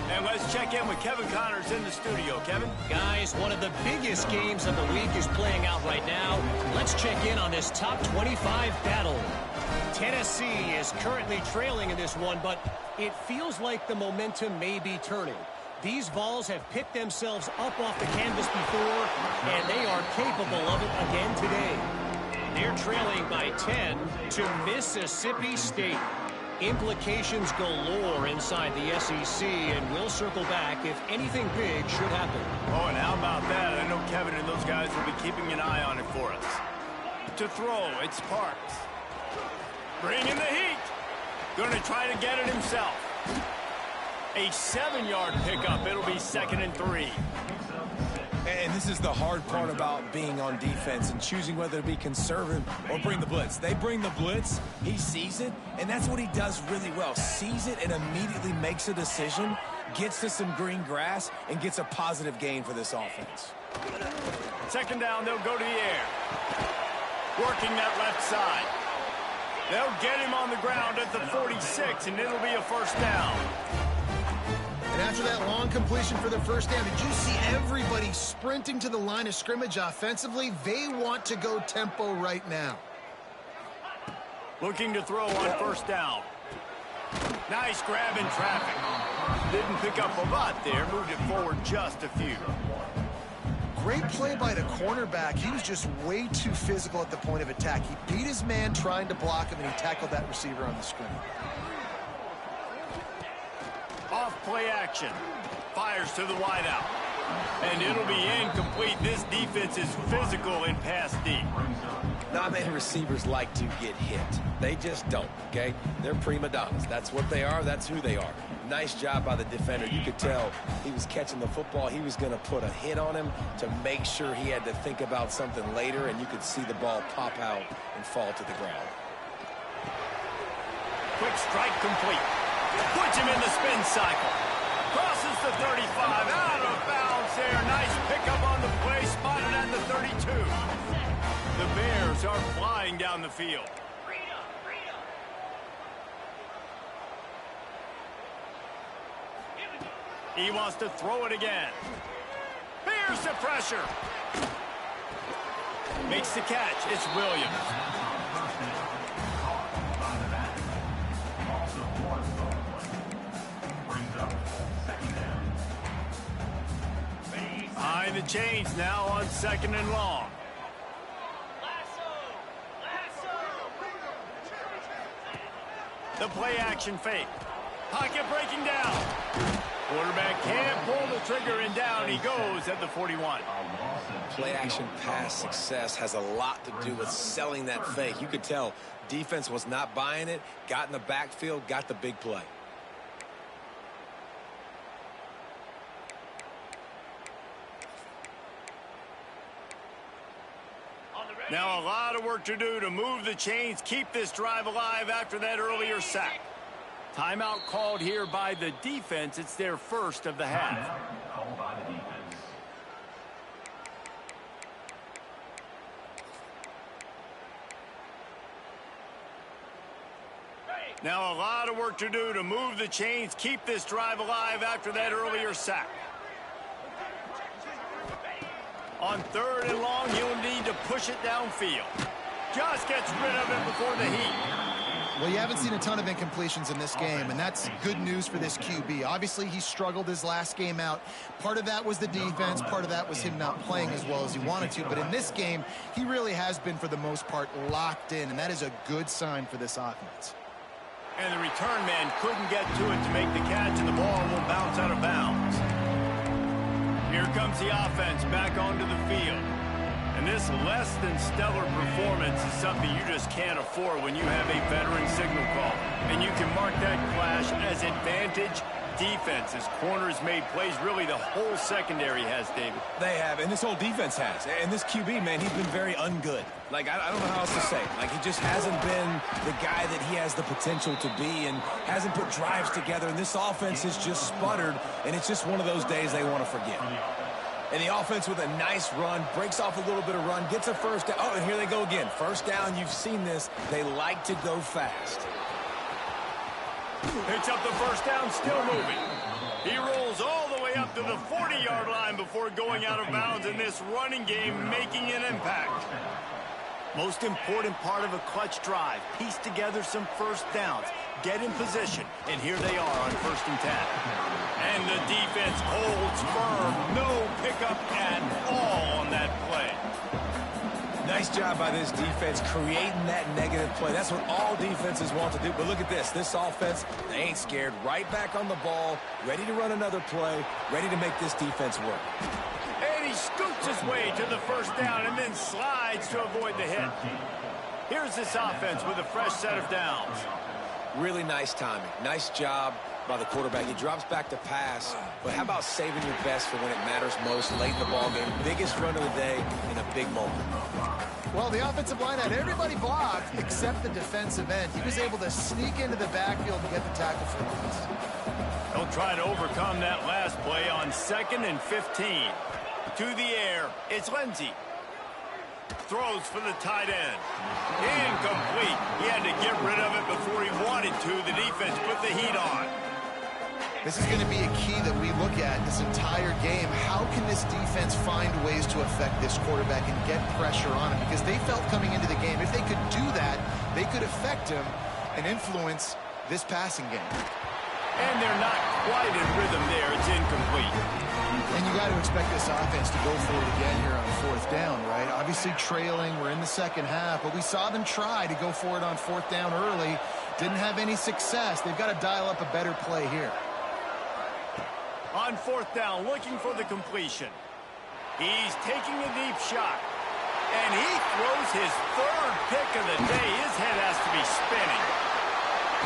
And let's check in with Kevin Connors in the studio. Kevin? Guys, one of the biggest games of the week is playing out right now. Let's check in on this top 25 battle. Tennessee is currently trailing in this one, but it feels like the momentum may be turning. These Vols have picked themselves up off the canvas before, and they are capable of it again today. They're trailing by 10 to Mississippi State. Implications galore inside the SEC, and we'll circle back if anything big should happen. Oh, and how about that? I know Kevin and those guys will be keeping an eye on it for us. To throw, it's Parks. Bring in the heat. Going to try to get it himself. A 7-yard pickup. It'll be 2nd and 3. And this is the hard part about being on defense and choosing whether to be conservative or bring the blitz. They bring the blitz, he sees it, and that's what he does really well. Sees it and immediately makes a decision, gets to some green grass, and gets a positive gain for this offense. 2nd down, they'll go to the air. Working that left side. They'll get him on the ground at the 46, and it'll be a 1st down. And after that long completion for the 1st down, did you see everybody sprinting to the line of scrimmage offensively? They want to go tempo right now. Looking to throw on 1st down. Nice grab in traffic. Didn't pick up a lot there. Moved it forward just a few. Great play by the cornerback. He was just way too physical at the point of attack. He beat his man trying to block him, and he tackled that receiver on the screen. Off play action. Fires to the wideout. And it'll be incomplete. This defense is physical in pass deep. Not many receivers like to get hit. They just don't, okay? They're prima donnas. That's what they are. That's who they are. Nice job by the defender. You could tell he was catching the football. He was going to put a hit on him to make sure he had to think about something later, and you could see the ball pop out and fall to the ground. Quick strike complete. Puts him in the spin cycle. Crosses the 35. Out of bounds there. Nice pickup on the play. Spotted at the 32. The Bears are flying down the field. He wants to throw it again. Here's the pressure. Makes the catch. It's Williams. Behind the chains now on 2nd and long. The play action fake. Pocket breaking down. Quarterback can't pull the trigger, and down he goes at the 41. Play action pass success has a lot to do with selling that fake. You could tell defense was not buying it, got in the backfield, got the big play. Now a lot of work to do to move the chains, keep this drive alive after that earlier sack. Timeout called here by the defense. It's their first of the half. Now a lot of work to do to move the chains, keep this drive alive after that earlier sack. On 3rd and long, he'll need to push it downfield. Just gets rid of it before the heat. Well, you haven't seen a ton of incompletions in this game, and that's good news for this QB. Obviously, he struggled his last game out. Part of that was the defense. Part of that was him not playing as well as he wanted to. But in this game, he really has been, for the most part, locked in, and that is a good sign for this offense. And the return man couldn't get to it to make the catch, and the ball will bounce out of bounds. Here comes the offense back onto the field. And this less than stellar performance is something you just can't afford when you have a veteran signal caller. And you can mark that clash as advantage defense. As corners made plays, really the whole secondary has, David. They have, and this whole defense has. And this QB, man, he's been very ungood. Like, I don't know how else to say. Like, he just hasn't been the guy that he has the potential to be and hasn't put drives together. And this offense has just sputtered, and it's just one of those days they want to forget. And the offense with a nice run, breaks off a little bit of run, gets a first down. Oh, and here they go again. First down, you've seen this. They like to go fast. Picks up the first down, still moving. He rolls all the way up to the 40-yard line before going out of bounds in this running game, making an impact. Most important part of a clutch drive, piece together some first downs, get in position, and here they are on 1st and 10. And the defense holds firm, no pickup at all on that play. Nice job by this defense creating that negative play. That's what all defenses want to do. But look at this. This offense, they ain't scared. Right back on the ball, ready to run another play, ready to make this defense work. And he scoots his way to the first down and then slides to avoid the hit. Here's this offense with a fresh set of downs. Really nice timing. Nice job by the quarterback. He drops back to pass, but how about saving your best for when it matters most, late in the ball game, biggest run of the day in a big moment. Well, the offensive line had everybody blocked except the defensive end. He was able to sneak into the backfield and get the tackle for once. They'll try to overcome that last play on 2nd and 15. To the air, it's Lindsey. Throws for the tight end. Incomplete. He had to get rid of it before he wanted to. The defense put the heat on. This is going to be a key that we look at this entire game. How can this defense find ways to affect this quarterback and get pressure on him? Because they felt coming into the game, if they could do that, they could affect him and influence this passing game. And they're not quite in rhythm there. It's incomplete. And you got to expect this offense to go for it again here on 4th down, right? Obviously trailing, we're in the second half, but we saw them try to go for it on 4th down early. Didn't have any success. They've got to dial up a better play here. On 4th down, looking for the completion. He's taking a deep shot. And he throws his 3rd pick of the day. His head has to be spinning.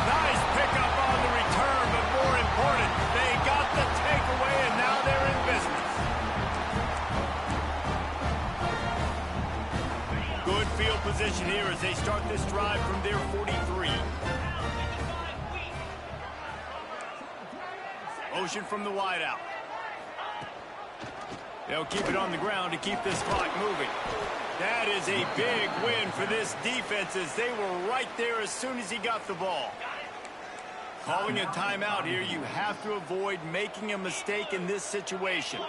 Nice pickup on the return, but more important, they got the takeaway, and now they're in business. Good field position here as they start this drive from their 43. Motion from the wideout. They'll keep it on the ground to keep this clock moving. That is a big win for this defense as they were right there as soon as he got the ball. Calling a timeout here, you have to avoid making a mistake in this situation.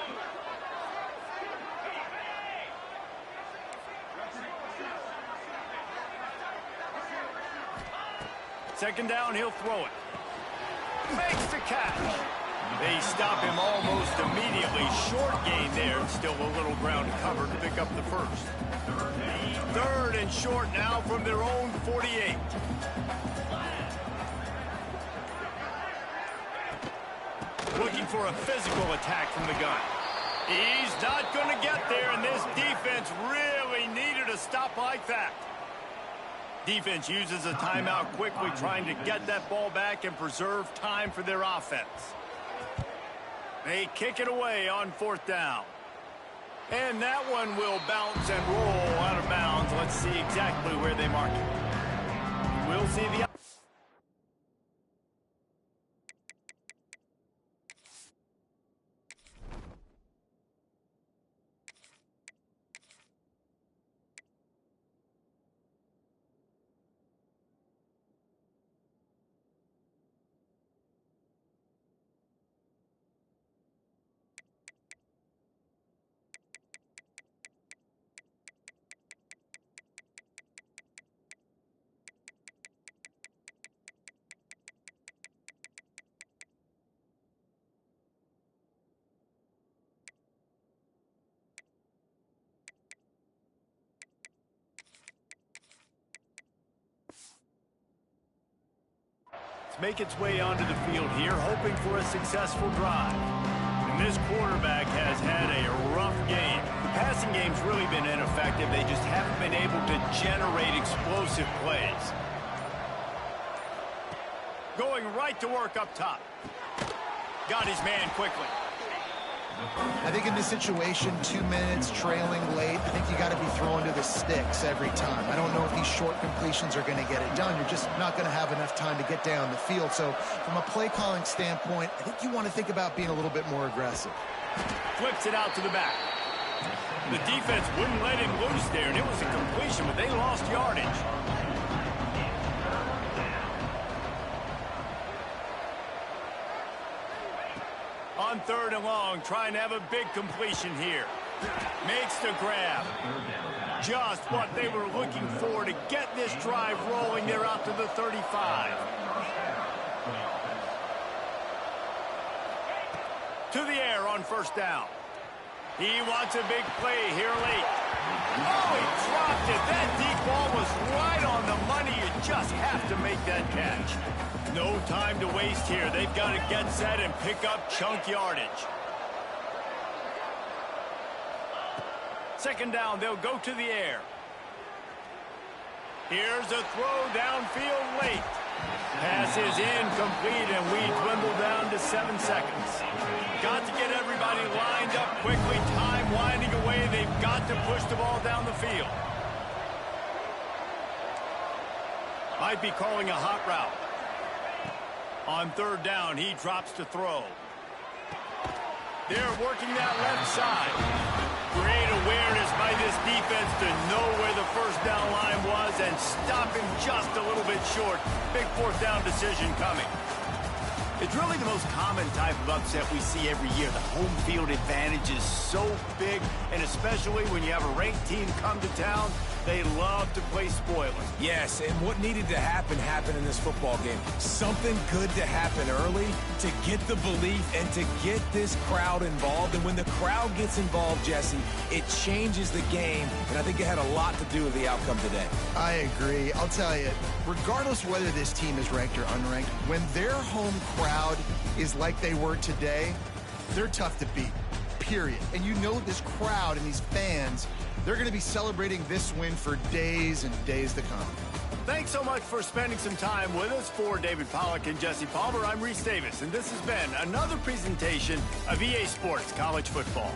Second down, he'll throw it. Makes the catch. They stop him almost immediately. Short gain there, and still a little ground to cover to pick up the first. 3rd and short now from their own 48. Looking for a physical attack from the gun. He's not going to get there, and this defense really needed a stop like that. Defense uses a timeout quickly, trying to get that ball back and preserve time for their offense. They kick it away on 4th down. And that one will bounce and roll out of bounds. Let's see exactly where they mark it. We'll see the... Make its way onto the field here, hoping for a successful drive. And this quarterback has had a rough game. The passing game's really been ineffective. They just haven't been able to generate explosive plays. Going right to work up top. Got his man quickly. I think in this situation, 2 minutes, trailing late, I think you got to be throwing to the sticks every time. I don't know if these short completions are going to get it done. You're just not going to have enough time to get down the field. So from a play calling standpoint, I think you want to think about being a little bit more aggressive. Flips it out to the back. The defense wouldn't let him loose there, and it was a completion, but they lost yardage. On 3rd and long, trying to have a big completion here. Makes the grab. Just what they were looking for to get this drive rolling there out to the 35. To the air on 1st down. He wants a big play here late. Oh, he dropped it. That deep ball was right on the money. You just have to make that catch. No time to waste here. They've got to get set and pick up chunk yardage. 2nd down, they'll go to the air. Here's a throw downfield late. Pass is incomplete, and we dwindle down to 7 seconds. Got to get everybody lined up quickly. Time winding away. They've got to push the ball down the field. Might be calling a hot route. On 3rd down, he drops to throw. They're working that left side. Great awareness by this defense to know where the 1st down line was and stop him just a little bit short. Big 4th down decision coming. It's really the most common type of upset we see every year. The home field advantage is so big, and especially when you have a ranked team come to town, they love to play spoiler. Yes, and what needed to happen happened in this football game. Something good to happen early to get the belief and to get this crowd involved. And when the crowd gets involved, Jesse, it changes the game, and I think it had a lot to do with the outcome today. I agree. I'll tell you, regardless whether this team is ranked or unranked, when their home crowd is like they were today, they're tough to beat, period. And you know this crowd and these fans, they're going to be celebrating this win for days and days to come. Thanks so much for spending some time with us. For David Pollack and Jesse Palmer, I'm Reese Davis, and this has been another presentation of EA Sports College Football.